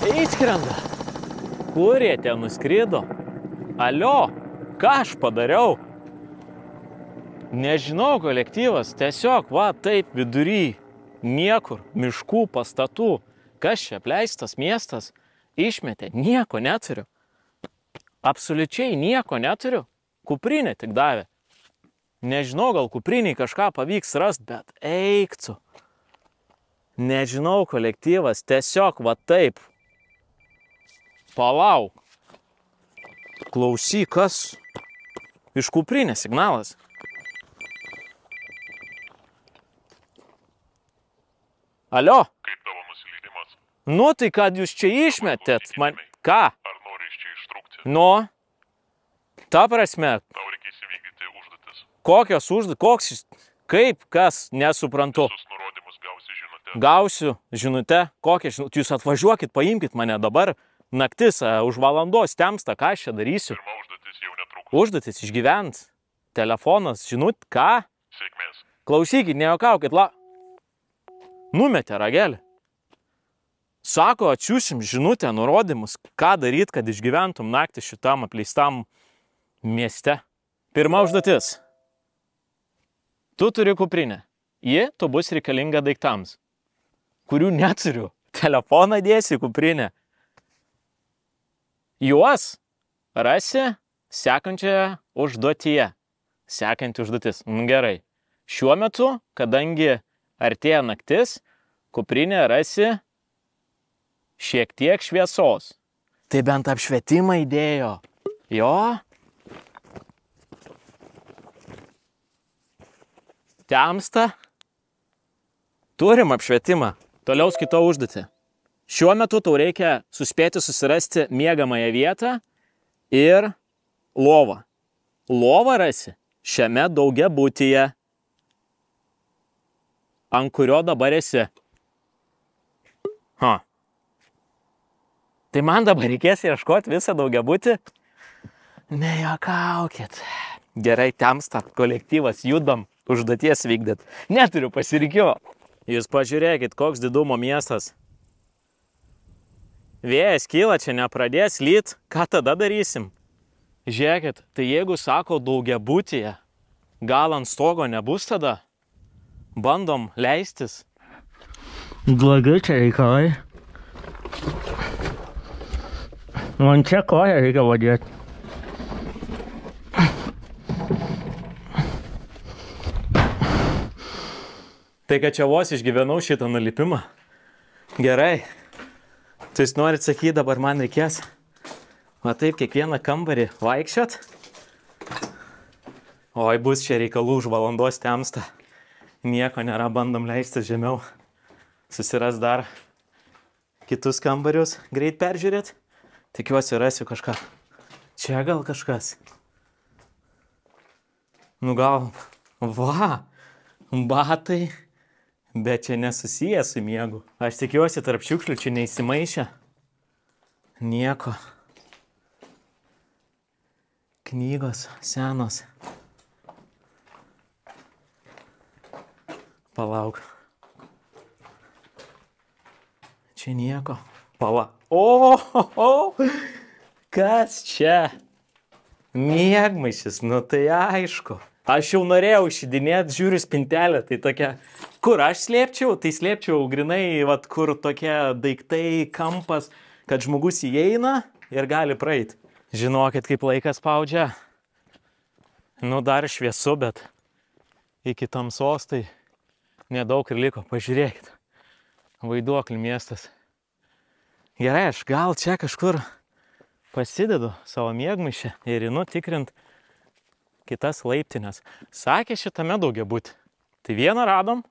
Įskrenda. Kur jie ten nuskrido? Alio, ką aš padariau? Nežinau, kolektyvas, tiesiog, va, taip, vidury, niekur, miškų, pastatų. Kas čia apleistas miestas? Išmetė, nieko neturiu. Absoliučiai nieko neturiu. Kuprinė tik davė. Nežinau, gal kupriniai kažką pavyks rast, bet eikcu. Nežinau, kolektyvas, tiesiog, va, taip. Palauk. Klausyk, kas? Iš kuprinės signalas. Alio? Kaip tavo nusileidimas? Nu, tai kad jūs čia išmetėt? Ką? Ar nori iš čia ištrūkti? Nu? Ta prasme. Tau reikės įvykdyti užduotis. Kokios užduotis? Koks? Kaip? Kas? Nesuprantu. Visus nurodymus gausi žinutę. Gausiu žinutę. Kokią žinutę? Jūs atvažiuokit, paimkit mane dabar. Naktis, už valandos temsta. Ką aš čia darysiu? Pirma užduotis jau netrukus. Užduotis išgyvent. Telefonas, žinut, ką? Sėkmės. Klausykit, nejuokaukit, Numetė ragelį. Sako, atsiųsim žinutę, nurodymus, ką daryt, kad išgyventum naktį šitam apleistam mieste. Pirma užduotis. Tu turi kuprinę. Ji tu bus reikalinga daiktams, kurių neturiu. Telefoną dėsi kuprinę. Juos rasi sekančioje užduotyje. Sekanti užduotis. Gerai. Šiuo metu, kadangi artėja naktis, kuprinė rasi šiek tiek šviesos. Tai bent apšvietimą įdėjo. Jo. Temsta. Turim apšvietimą. Toliau skaitau užduotį. Šiuo metu tau reikia suspėti susirasti miegamąją vietą ir lovą. Lovą rasi šiame daugiabutyje, ant kurio dabar esi. Tai man dabar reikės ieškoti visą daugiabutį? Nejuokaukit. Gerai, temsta, kolektyvas, judam, užduoties vykdyt. Neturiu pasirinkimo. Jūs pažiūrėkit, koks didumo miestas. Vėjas kyla, čia nepradės lyt, ką tada darysim? Žiūrėkit, tai jeigu sako daugiabutyje, gal ant stogo nebus tada? Bandom leistis. Blogai čia reikalai. Man čia koją reikia vadėti. Tai kad čia vos išgyvenau šitą nulipimą. Gerai. Tai jūs norit sakyti, dabar man reikės va taip kiekvieną kambarį vaikščiot? Oi, bus čia reikalų už valandos temsta. Nieko nėra, bandom leistis žemiau. Susiras dar kitus kambarius, greit peržiūrėt. Tikiuosi rasiu kažką. Čia gal kažkas. Nu gal, va, batai. Bet čia nesusiję su miegu. Aš tikiuosi, tarp šiukšlių čia neįsimaišę. Nieko. Knygos senos. Palauk. Čia nieko. O, kas čia? Miegmaišis, nu tai aišku. Aš jau norėjau išidinėti, žiūriu spintelę, tai tokia, kur aš slėpčiau, tai slėpčiau grinai, vat, kur tokie daiktai, kampas, kad žmogus įeina ir gali praeit. Žinokit, kaip laikas spaudžia. Nu, dar šviesu, bet iki tamsos tai nedaug ir liko. Pažiūrėkit. Vaiduoklių miestas. Gerai, aš gal čia kažkur pasidedu savo miegmaišį ir einu tikrint kitas laiptinės. Sakė šitame daugiabutį. Tai vieną radom.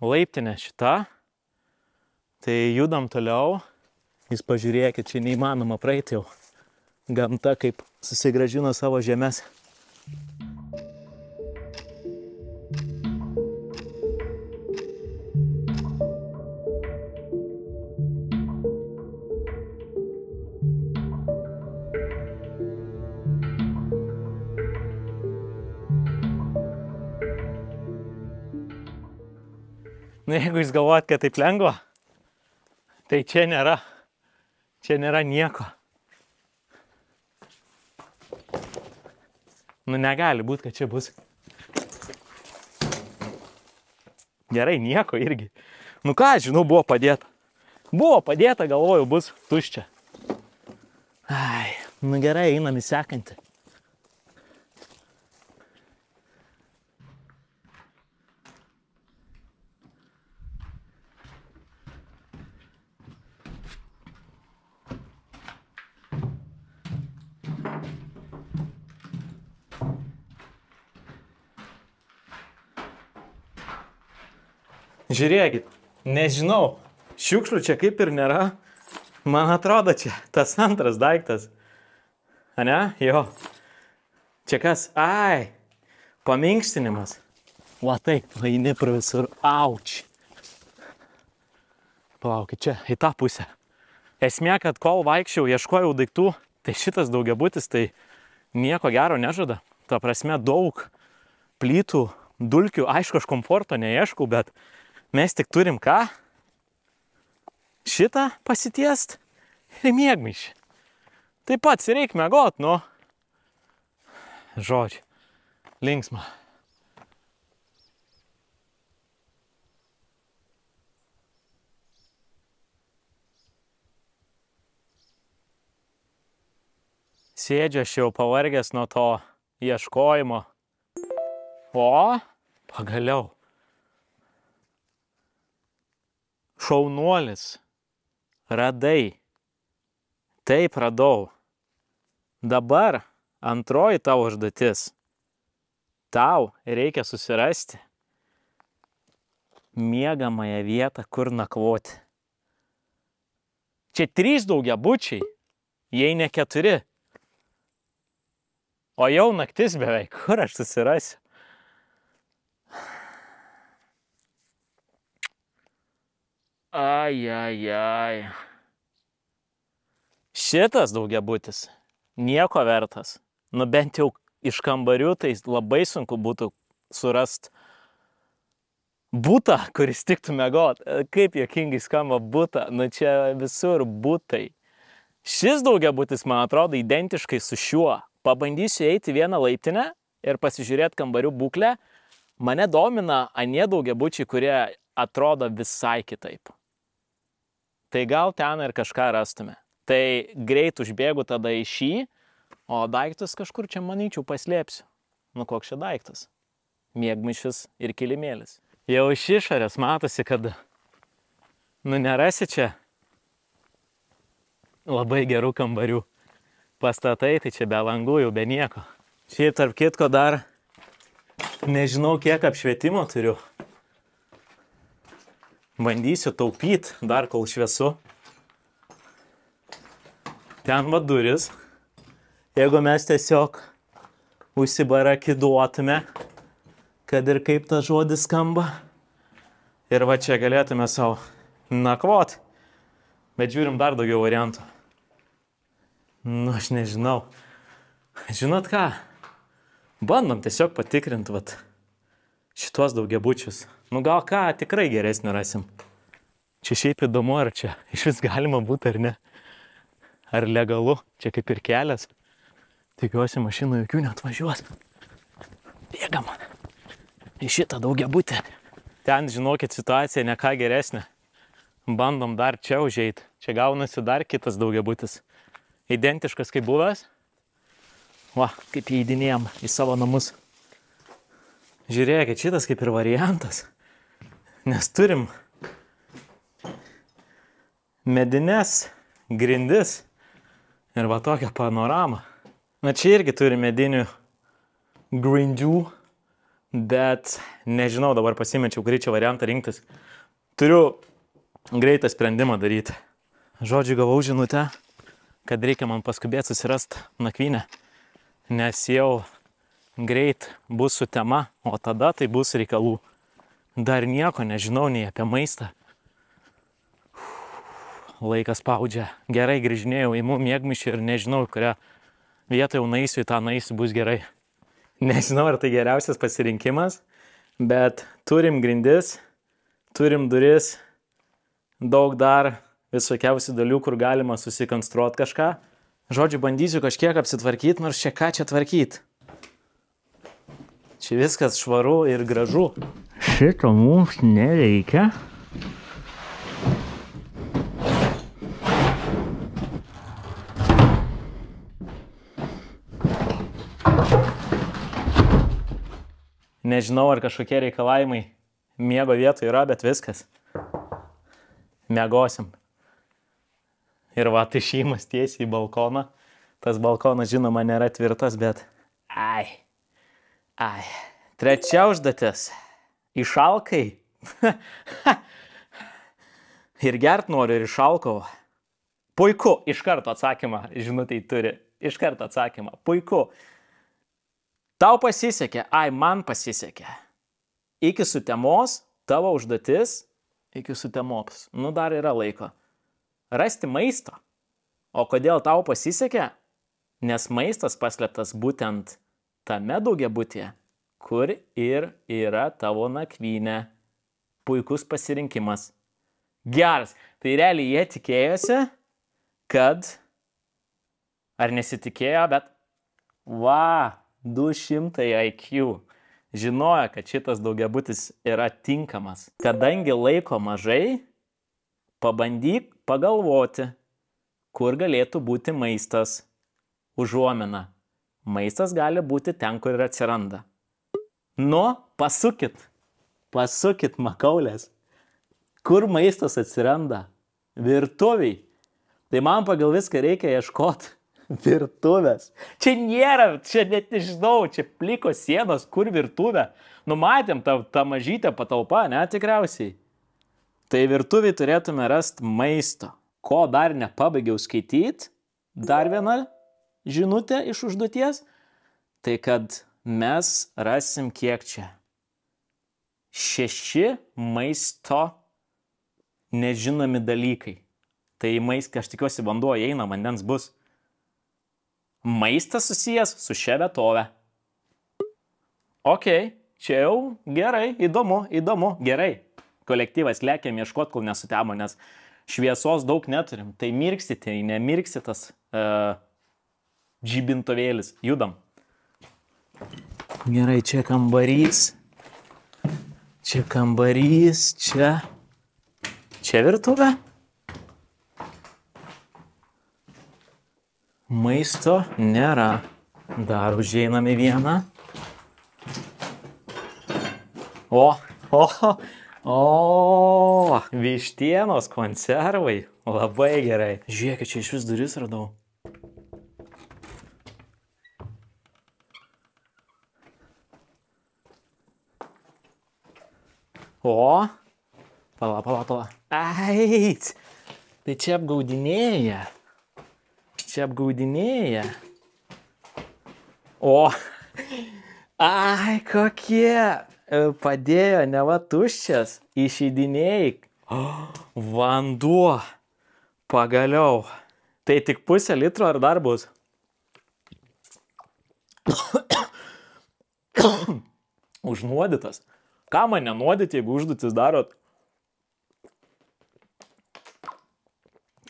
Laiptinė šita. Tai judam toliau. Jūs pažiūrėkit, čia neįmanoma praeiti jau. Gamta kaip susigrąžino savo žemės. Nu, jeigu jūs galvojat, kad taip lengva, Tai čia nėra nieko. Nu, negali būti, kad čia bus. Gerai, nieko irgi. Nu ką, žinau, buvo padėta. Buvo padėta, galvoju, bus tuščia. Ai, nu gerai, einam į sekantį. Žiūrėkit, nežinau, šiukšlių čia kaip ir nėra. Man atrodo, čia tas antras daiktas. Ane? Jo. Čia kas? Ai, paminkštinimas. Va taip, eini pro visur. Auč. Palaukit, čia į tą pusę. Esmė, kad kol vaikščiau, ieškojau daiktų, tai šitas daugiabutis tai nieko gero nežada. Ta prasme, daug plytų, dulkių. Aišku, aš komforto neieškau, bet mes tik turim ką? Šitą pasitiest ir miegmaišį. Taip pat reik miegot, nu. Žodžiu, linksma. Sėdžiu aš jau pavargęs nuo to ieškojimo. O, pagaliau. Šaunuolis. Radai. Taip radau. Dabar antroji tavo užduotis. Tau reikia susirasti miegamąją vietą, kur nakvoti. Čia 3 daugiabučiai, jei ne 4. O jau naktis beveik. Kur aš susirasiu? Ai. Šitas daugiabutis nieko vertas. Nu bent jau iš kambarių tai labai sunku būtų surast butą, kuris tiktų miegot. Kaip juokingai skamba butą. Nu čia visur butai. Šis daugiabutis, man atrodo, identiškai su šiuo. Pabandysiu eiti vieną laiptinę ir pasižiūrėti kambarių būklę. Mane domina anie daugiabučiai, kurie atrodo visai kitaip. Tai gal ten ir kažką rastume. Tai greit užbėgu tada į šį, o daiktus kažkur čia, manyčiau, paslėpsiu. Nu, koks čia daiktas? Miegmaišis ir kilimėlis. Jau iš išorės matosi, kad nerasi čia labai gerų kambarių. Pastatai, tai čia be langų, jau be nieko. Šiaip tarp kitko dar nežinau, kiek apšvietimo turiu. Bandysiu taupyti dar kol šviesu. Ten va duris. Jeigu mes tiesiog užsibarakiduotume, kad ir kaip tas žodis skamba. Ir va čia galėtume savo nakvot. Bet žiūrim dar daugiau variantų. Nu, aš nežinau. Žinot ką? Bandom tiesiog patikrinti vat šitos daugiabučius. Nu gal ką tikrai geresnį rasim. Čia šiaip įdomu, ar čia iš vis galima būti ar ne. Ar legalu. Čia kaip ir kelias. Tikiuosi, mašinų jokių neatvažiuos. Bėgam į šitą daugiabutį. Ten, žinokit, situacija ne ką geresnė. Bandom dar čia užeit. Čia gaunasi dar kitas daugiabutis. Identiškas kaip buvęs. Va, kaip įeidinėjom į savo namus. Žiūrėkit, šitas kaip ir variantas. Nes turim medines grindis ir va tokią panoramą. Na čia irgi turi medinių grindžių, bet nežinau, dabar pasimečiau greičio variantą rinktis. Turiu greitą sprendimą daryti. Žodžiu, gavau žinutę, kad reikia man paskubėti susirasti nakvynę, nes jau greit bus su tema, o tada tai bus reikalų. Dar nieko nežinau nei apie maistą. Laikas spaudžia. Gerai grįžinėjau į miegmaišį ir nežinau, kurią vietą jau naisiu, į tą naisiu bus gerai. Nežinau, ar tai geriausias pasirinkimas, bet turim grindis, turim duris, daug dar visokiausių dalių, kur galima susikonstruoti kažką. Žodžiu, bandysiu kažkiek apsitvarkyti, nors čia ką čia tvarkyti. Čia viskas švaru ir gražu. Šito mums nereikia. Nežinau, ar kažkokie reikalavimai miego vietoje yra, bet viskas. Miegosim. Ir va, išėjimas tiesiai į balkoną. Tas balkonas, žinoma, nėra tvirtas, bet... Ai. Trečia užduotis. Išalkai. Ir gert noriu, ir išalkau. Puiku. Iš karto atsakymą, žinutei turi. Iš karto atsakymą. Puiku. Tau pasisekė. Ai, man pasisekė. Iki sutemos, tavo užduotis, iki sutemos. Nu, dar yra laiko. Rasti maisto. O kodėl tau pasisekė? Nes maistas paslėptas būtent tame daugiabutyje, kur ir yra tavo nakvynė. Puikus pasirinkimas. Geras. Tai realiai jie tikėjosi, kad... Ar nesitikėjo, bet... Va, 200 IQ. Žinojo, kad šitas daugiabutis yra tinkamas. Kadangi laiko mažai, pabandyk pagalvoti, kur galėtų būti maistas. Užuomina. Maistas gali būti ten, kur ir atsiranda. Nu, pasukit. Pasukit, makaulės. Kur maistas atsiranda? Virtuviai. Tai man pagal viską reikia ieškoti virtuvės. Čia nėra, čia net nežinau, čia plikos sienos, kur virtuvė. Numatėm tą mažytę patalpą, ne, tikriausiai. Tai virtuviai turėtume rasti maisto. Ko dar nepabaigiau skaityti? Dar viena žinutė iš užduoties. Tai kad mes rasim kiek čia? 6 maisto nežinomi dalykai. Tai maistas, aš tikiuosi, vanduo eina, vandens bus. Maistas susijęs su šia vietove. Ok, čia jau gerai, įdomu, gerai. Kolektyvas lėkėm ieškot, kol nesutemo, nes šviesos daug neturim. Tai mirksite, nemirksi tas žibintovėlis. Judam. Gerai, čia kambarys. Čia kambarys, čia. Čia virtuvė. Maisto nėra. Dar užeiname vieną. O, vištienos konservai. Labai gerai. Žiūrėkit, čia iš vis duris radau. O, pala. Ait, tai čia apgaudinėja. O, ai, kokie. Padėjo, ne va tuščias. Išeidinėjai. Vanduo. Pagaliau. Tai tik 0,5 litro ar dar bus? Užnuodytas. Ką man nenuodyti, jeigu užduotis darot?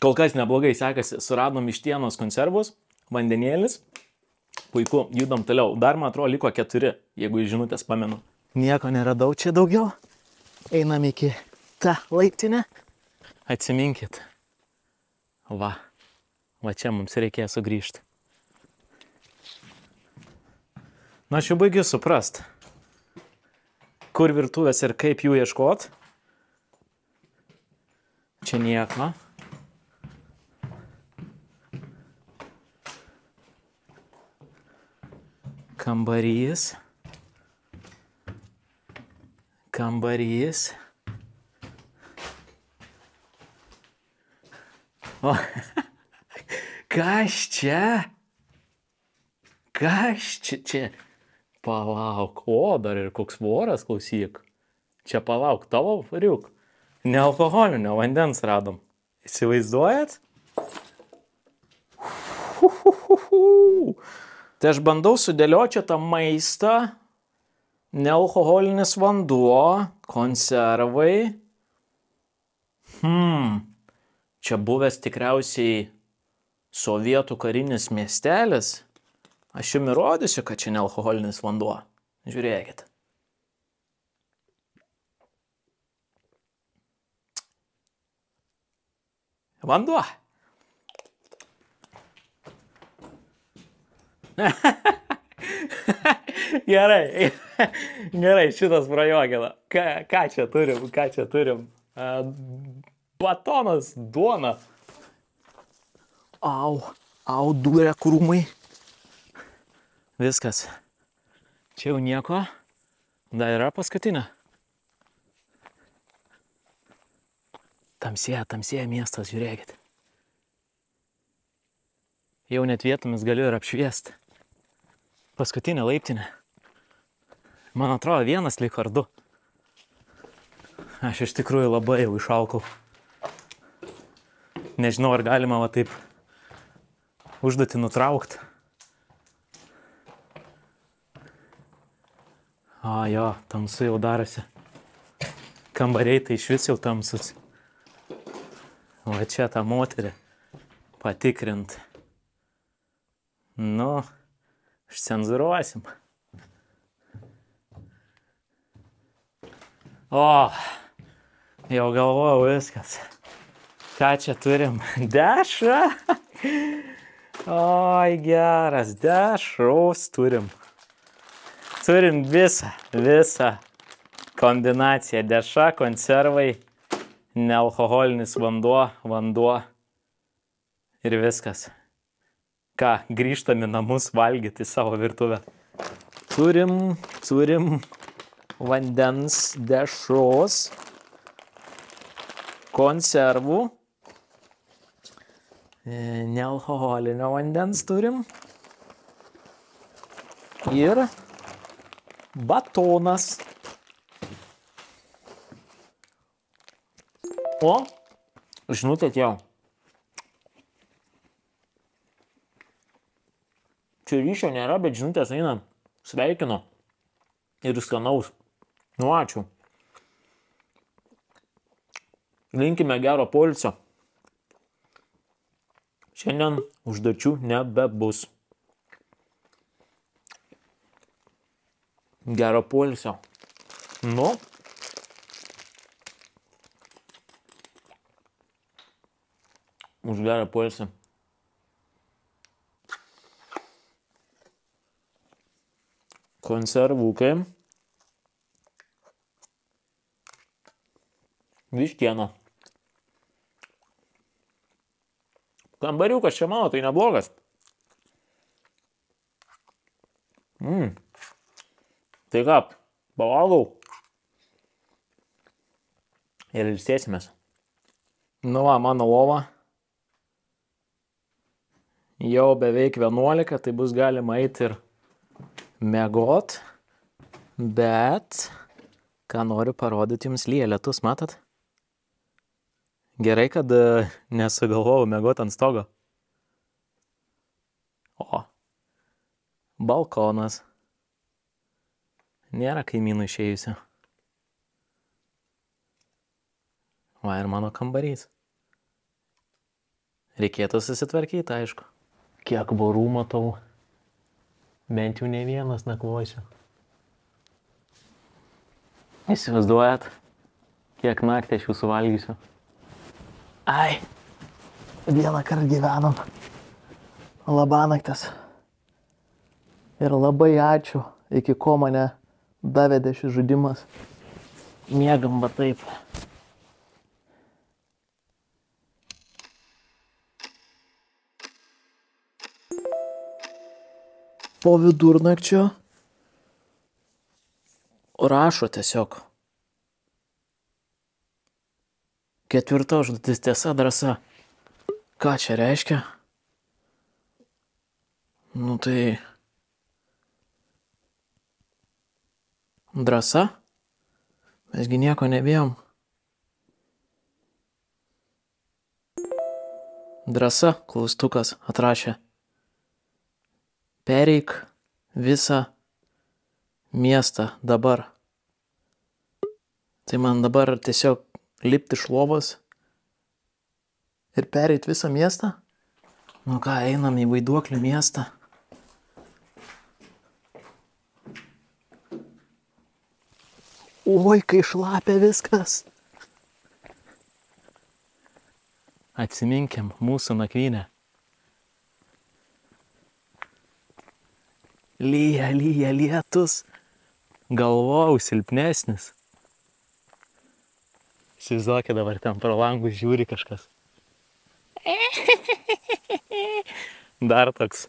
Kol kas neblogai sekasi. Suradom vištienos konservus, vandenėlis. Puiku, judam toliau. Dar, man atrodo, liko 4, jeigu iš žinutės pamenu. Nieko neradau čia daugiau. Einam iki tą laiptinę. Atsiminkit. Va čia mums reikės sugrįžti. Na, aš jau baigiu suprast, kur virtuvės ir kaip jų ieškot. Čia nieko. Kambarys. O, kas čia? Čia? Palauk, o, dar ir koks voras, klausyk. Čia palauk, tavo variuk. Nealkoholinio vandens radom. Įsivaizduojat? Tai aš bandau sudėlioti tą maistą. Nealkoholinis vanduo, konservai. čia buvęs tikriausiai sovietų karinis miestelis. Aš jums įrodysiu, kad čia nealkoholinis vanduo. Žiūrėkit. Vanduo. Gerai. Gerai, šitas prajuokina. Ką čia turim? Batonas, duona. Au, dūrė krūmai. Viskas. Čia jau nieko. Dar yra paskutinė. Tamsėja miestas, žiūrėkit. Jau net vietomis galiu ir apšviesti. Paskutinė laiptinė. Man atrodo, vienas liko ar du. Aš iš tikrųjų labai jau išalkau. Nežinau, ar galima va taip užduotį nutraukti. Jo, tamsu jau darosi. Kambariai tai iš vis jau tamsus. Va čia tą moterį patikrint. Nu, išcenzuruosim. Jau galvojau viskas. Ką čia turim? Dešrą? Oi, geras, dešros turim. Turim visą kombinaciją. Dešra, konservai, nealkoholinis vanduo ir viskas. Ką, grįžtam į namus valgyti savo virtuvę. Turim vandens, dešros, konservų, nealkoholinio vandens turim ir batonas. Žinutė atėjo. Čia ryšio nėra, bet žinutės eina. Sveikinu. Ir skanaus. Nu, ačiū. Linkime gero poilsio. Šiandien užduočių nebebus. Gero poilsio. Nu. Už gerą poilsį. Konservukai. Vištiena. Kambariukas čia mano, tai neblogas. Tai ką, pavalgau. Ir ilsėsimės. Nu va, mano lova. Jau beveik 11, tai bus galima eiti ir miegot. Bet, ką noriu parodyti jums, lyja lietus, matot? Gerai, kad nesugalvojau miegot ant stogo. Balkonas. Nėra kaimynų išėjusių. Va ir mano kambarys. Reikėtų susitvarkyti, aišku. Kiek vorų matau. Bent jau ne vienas nakvosiu. Įsivaizduojat, kiek naktį aš jūsų valgysiu. Ai, vieną kartą gyvenom. Labanaktis. Ir labai ačiū, iki ko mane davedė šis žaidimas. Miegam va taip. Po vidurnakčio rašo tiesiog. 4 užduotis, tiesa, drąsa. Ką čia reiškia? Nu tai... Drąsa? Mesgi nieko nebijom. Drąsa, klaustukas, atrašė. Pereik visą miestą dabar. Tai man dabar tiesiog lipti iš lovos ir pereit visą miestą? Nu ką, einam į Vaiduoklių miestą. Oi, kai šlapia viskas. Atsiminkim mūsų nakvynę. Lyja lietus. Galvojau silpnesnis. Įsivaizduokit, dabar ten pro langus žiūri kažkas. Dar toks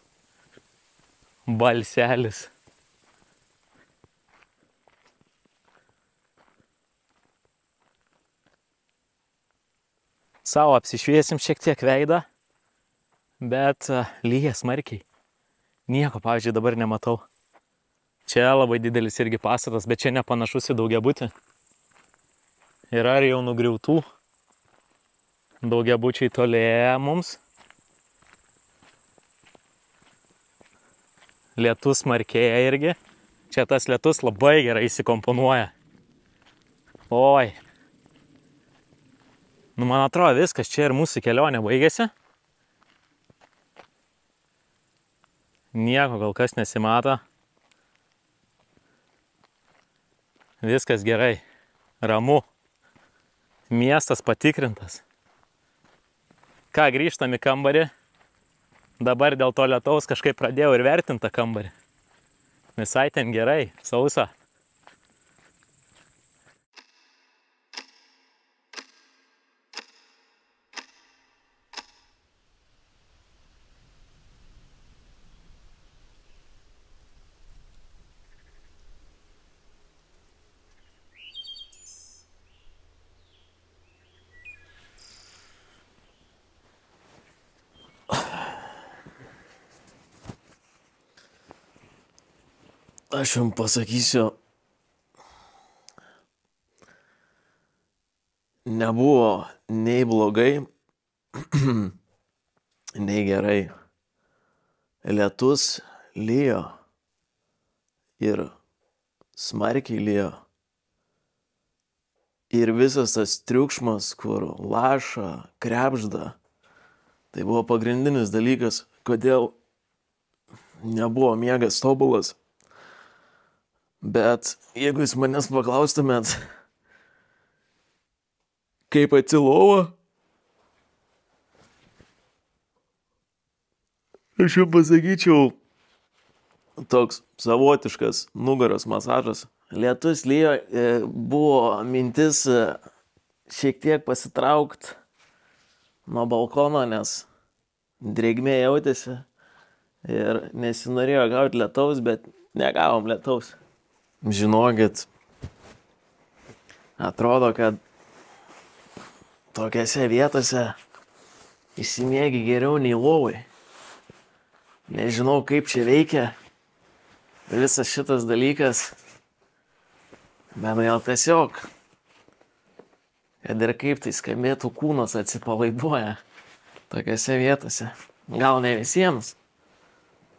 balselis. Savo apsišviesim šiek tiek veidą, bet lyja smarkiai. Nieko, pavyzdžiui, dabar nematau. Čia labai didelis irgi pastatas, bet čia nepanašus į daugiabutį. Yra ir jau nugriautų. Daugiabučiai tolėja mums. Lietus smarkėja irgi. Čia tas lietus labai gerai įsikomponuoja. Oi. Nu, man atrodo, viskas čia ir mūsų kelionė baigėsi. Nieko kol kas nesimato. Viskas gerai. Ramu. Miestas patikrintas. Ką, grįžtam į kambarį. Dabar dėl to lietaus kažkaip pradėjau ir vertintą kambarį. Visai ten gerai, sausa. Aš jums pasakysiu, nebuvo nei blogai, nei gerai. Lietus lijo ir smarkiai lijo. Ir visas tas triukšmas, kur laša, krebžda, tai buvo pagrindinis dalykas, kodėl nebuvo miegas tobulas. Bet jeigu jūs manęs paklaustumėt, kaip pati lova, aš jums pasakyčiau, toks savotiškas nugaros masažas. Lietus lijo, buvo mintis šiek tiek pasitraukt nuo balkono, nes drėgmė jautėsi ir nesinorėjo gauti lietaus, bet negavom lietaus. Žinokit, atrodo, kad tokiose vietose išsimiegi geriau nei lovai. Nežinau, kaip čia veikia visas šitas dalykas, bet gal tiesiog, kad ir kaip tai skambėtų, kūnas atsipalaiduoja tokiose vietose. Gal ne visiems,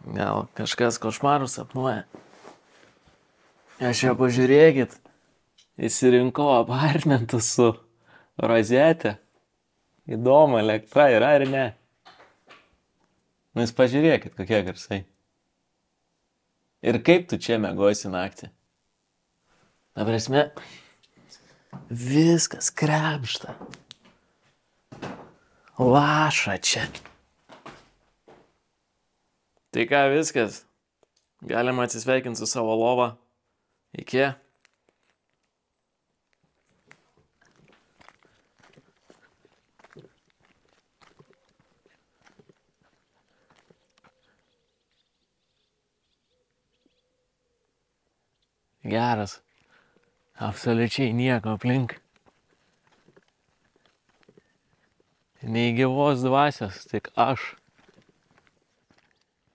gal kažkas košmarus sapnuoja. Aš jau pažiūrėkit, įsirinkau apartmentus su rozetė. Įdomu, elektra yra ar ne? Nu, jūs pažiūrėkit, kokie garsai. Ir kaip tu čia miegosi naktį? Ta prasme, viskas krebžda. Laša čia. Tai ką, viskas. Galima atsisveikinti su savo lova. Iki. Geras. Absoliučiai nieko aplink. Nei gyvos dvasios, tik aš.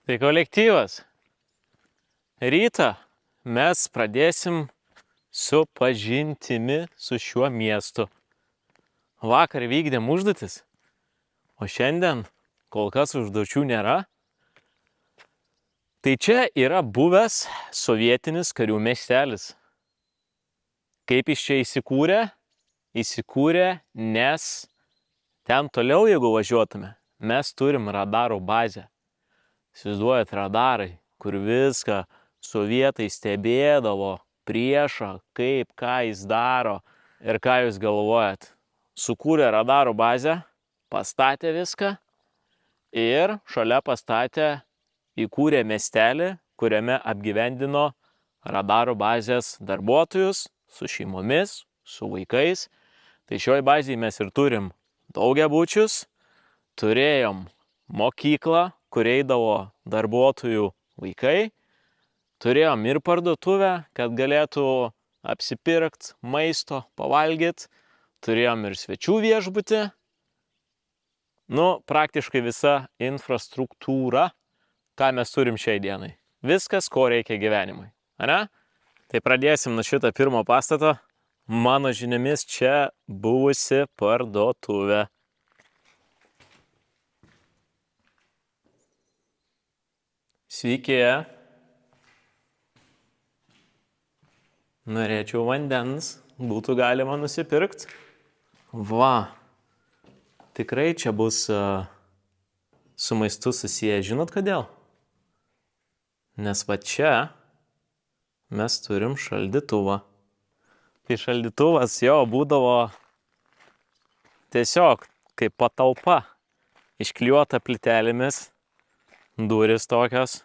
Tai kolektyvas. Rytą mes pradėsim su pažintimi su šiuo miestu. Vakar vykdėm užduotis, o šiandien kol kas užduočių nėra. Tai čia yra buvęs sovietinis karių miestelis. Kaip jis čia įsikūrė? Įsikūrė, nes Ten toliau, jeigu važiuotume, mes turim radarų bazę. Įsivaizduojat, radarai, kur viską sovietai stebėdavo priešą, kaip, ką jis daro ir ką jūs galvojat. Sukūrė radarų bazę, pastatė viską ir šalia pastatė, įkūrė miestelį, kuriame apgyvendino radarų bazės darbuotojus su šeimomis, su vaikais. Tai šioj bazėje mes ir turim daugiabučius, turėjom mokyklą, kur eidavo darbuotojų vaikai, turėjom ir parduotuvę, kad galėtų apsipirkt maisto, pavalgyt, turėjom ir svečių viešbutį. Praktiškai visa infrastruktūra, ką mes turim šiai dienai. Viskas, ko reikia gyvenimui. Ane? Tai pradėsim nuo šito pirmo pastato. Mano žiniomis čia buvusi parduotuvė. Sveiki. Norėčiau vandens. Būtų galima nusipirkt. Va. Tikrai čia bus su maistu susiję. Žinot kodėl? Nes va čia mes turim šaldytuvą. Tai šaldytuvas jo būdavo tiesiog kaip patalpa, išklijuota plytelėmis, durys tokios,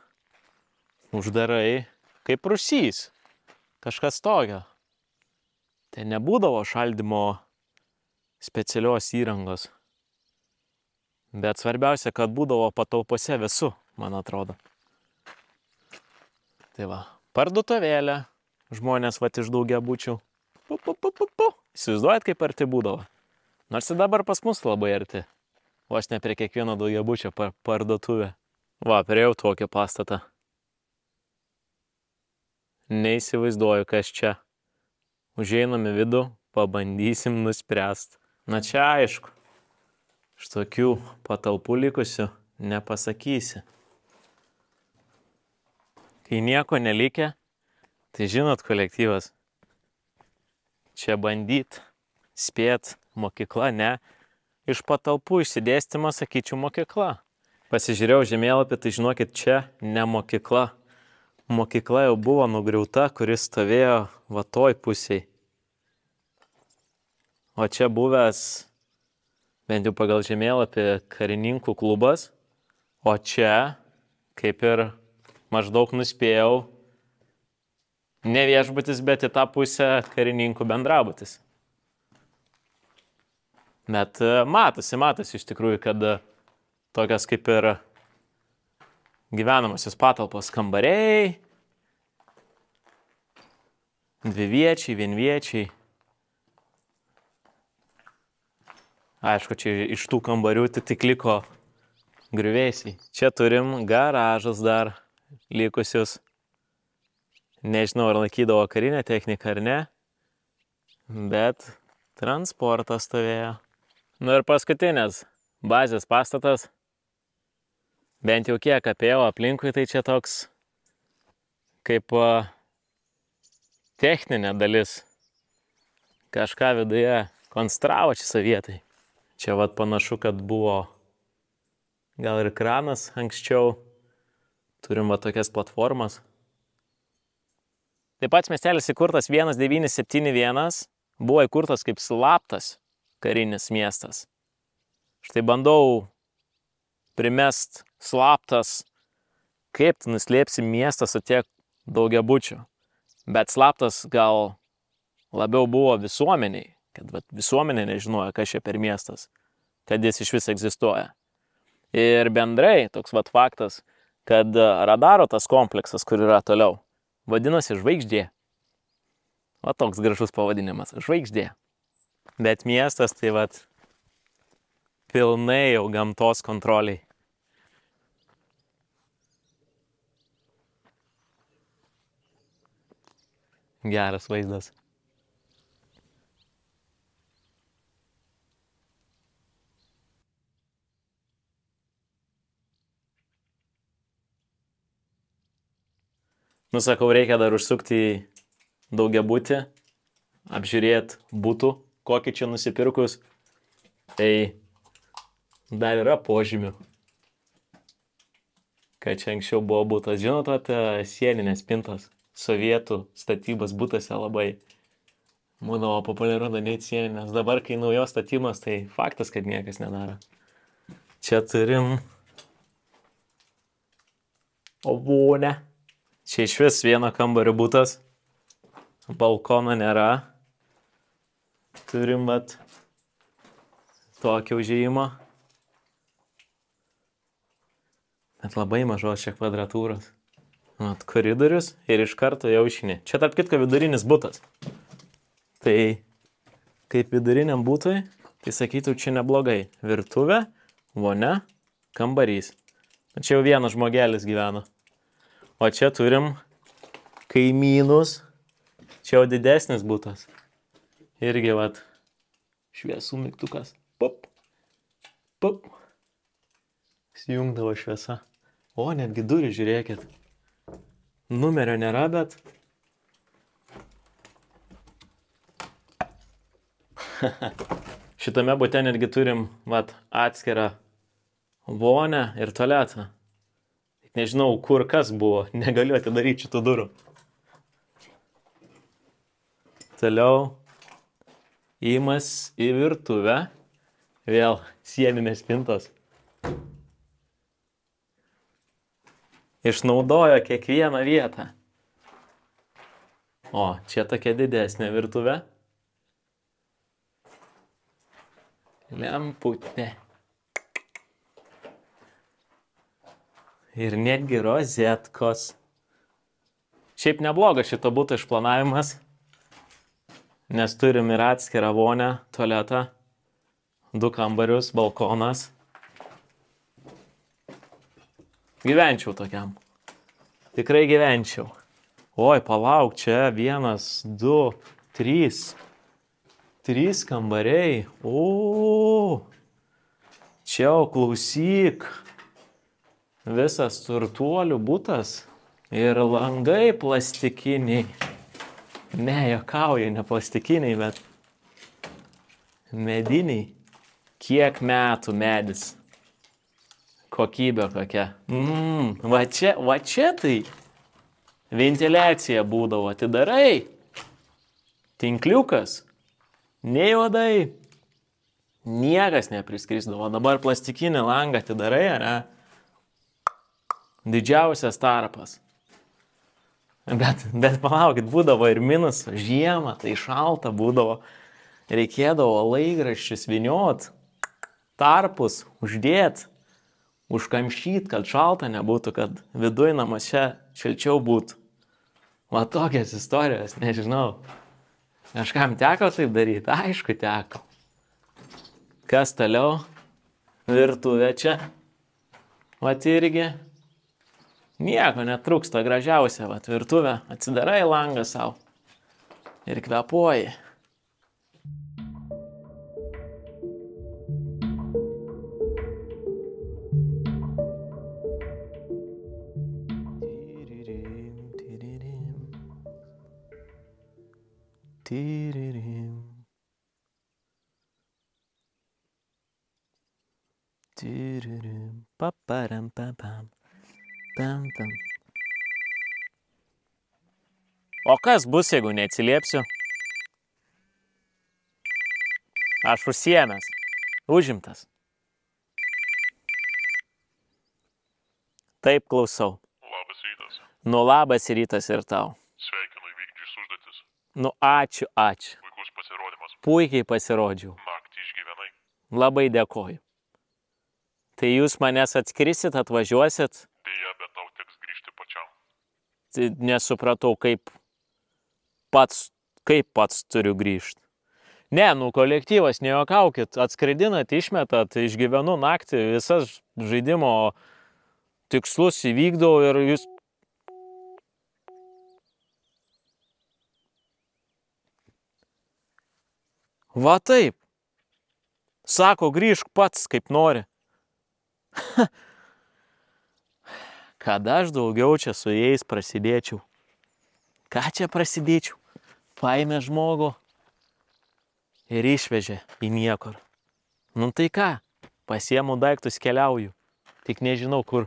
uždarai, kaip rūsys, kažkas tokio. Tai nebūdavo šaldymo specialios įrangos. Bet svarbiausia, kad būdavo patalpose visų, man atrodo. Tai va, parduotuvėlė, žmonės vat iš daugiabučių. Įsivaizduojat, kaip arti būdavo. Nors ir dabar pas mus labai arti. Vos ne prie kiekvieno daugiabučio parduotuvė. Va, priejau tokį pastatą. Neįsivaizduoju, kas čia. Užeinam į vidų, pabandysim nuspręst. Na čia aišku. Iš tokių patalpų likusių nepasakysi. Kai nieko nelikę, tai žinot kolektyvas. Čia bandyt, spėt, mokykla, ne. Iš patalpų išsidėstymo, sakyčiau, mokykla. Pasižiūrėjau žemėlapį, tai žinokit, čia ne mokykla. Mokykla jau buvo nugriauta, kuris stovėjo va toj pusiai. O čia buvęs, bent jau pagal žemėlapį, karininkų klubas. O čia, kaip ir maždaug nuspėjau, ne viešbutis, bet į tą pusę karininkų bendrabutis. Bet matosi iš tikrųjų, kad tokios kaip ir gyvenamosios patalpos kambariai, dviviečiai, vienviečiai. Aišku, čia iš tų kambarių tik liko griuvėsiai. Čia turim garažus dar likusius. Nežinau, ar laikydavo karinę techniką ar ne, bet transportas stovėjo. Ir paskutinės bazės pastatas. Bent jau kiek apėjau aplinkui, tai čia toks kaip techninė dalis. Kažką viduje konstravo čia sovietai. Čia vat panašu, kad buvo gal ir kranas anksčiau. Turim va tokias platformas. Taip pat miestelis įkurtas 1971, buvo įkurtas kaip slaptas karinis miestas. Štai bandau primest slaptas, kaip tu nuslėpsi miestą su tiek daugiabučių. Bet slaptas gal labiau buvo visuomeniai, kad visuomenė nežinojo, kas čia per miestas, kad jis iš vis egzistuoja. Ir bendrai toks faktas, kad radaro tas kompleksas, kur yra toliau, vadinosi Žvaigždė. O toks gražus pavadinimas, Žvaigždė. Bet miestas tai pilnai jau gamtos kontroliai. Geras vaizdas. Sakau, reikia dar užsukti į daugiabutį, apžiūrėti būtų, kokį čia nusipirkus. Tai Dar yra požymių. Kad čia anksčiau buvo būtas. Žinot, sieninės spintos. Sovietų statybos būtose labai būdavo populiaru daryti sieninės. Dabar, kai naujos statybos, tai faktas, kad niekas nedaro. Čia turim vonę. Čia iš vis vieno kambario būtas. Balkono nėra. Turim tokį užėjimą. Bet labai mažos čia kvadratūros. Koridorius ir iš karto jaušinė. Čia tarp kitko vidurinis būtas. Tai kaip viduriniam būtui, tai sakytų, čia neblogai. Virtuvė, vonia, kambarys. Čia jau vienas žmogelis gyvena. O čia turim kaimynus. Čia jau didesnis būtas. Irgi šviesų mygtukas. Pop. Pop. Įjungdavo šviesa. O, netgi durį, žiūrėkit. Numerio nėra, bet... Šitame bute netgi turim atskirą vonę ir tualetą. Nežinau, kur kas buvo. Negaliu atidaryti šitų durų. Toliau įimas į virtuvę. Vėl sieninės spintos. Išnaudojo kiekvieną vietą. O, čia tokia didesnė virtuvė. Lemputė. Ir netgi rozetkos. Šiaip neblogas šito būtų išplanavimas, nes turim ir atskirą vonę, tualetą, 2 kambarius, balkonas. Gyvenčiau tokiam. Tikrai gyvenčiau. Oi, palauk, čia 1, 2, 3. 3 kambariai. O, čia jau klausyk. Visas turtuolių būtas ir langai plastikiniai. Ne, juokauju, ne plastikiniai, bet mediniai. Kiek metų medis. Kokybė kokia. Va čia tai ventiliacija būdavo. Atidarai. Tinkliukas. Nei uodai. Niekas nepriskrisdavo. Dabar plastikinį langą atidarai, ar ne? Didžiausias tarpas. Bet palaukit, būdavo ir minuso. Žiemą, tai šalta būdavo. Reikėdavo laikraščius vyniot, tarpus uždėt, užkamšyt, kad šalta nebūtų, kad viduj namuose šilčiau būtų. Va tokias istorijos, nežinau. Kažkam teko taip daryti? Aišku, teko. Kas toliau? Virtuvė čia. Vat irgi. Nieko netrūksta, gražiausia, virtuvė. Atsidarai langą savo ir kvepuoji. Paparam papam. O kas bus, jeigu neatsiliepsiu? Aš užsiėmęs, užimtas. Taip, klausau. Labas rytas. Nu, labas rytas ir tau. Sveikinu įvykdžius užduotis. Nu, ačiū. Puikus pasirodymas. Puikiai pasirodžiau. Naktį išgyvenai. Labai dėkoju. Tai jūs manęs atskrisit, atvažiuosit? Deja, bet tau teks grįžti pačiam. Tai nesupratau, kaip pats turiu grįžti. Ne, nu, kolektyvas, nejuokaukit, atskridinat, išmetat, išgyvenu naktį, visas žaidimo tikslus įvykdau ir jūs... Va taip. Sako, grįžk pats, kaip nori. Kada aš daugiau čia su jais prasidėčiau? Ką čia prasidėčiau? Paėmė žmogų ir išvežė į niekur. Nu tai ką? Pasiemu daiktus, keliauju. Tik nežinau kur.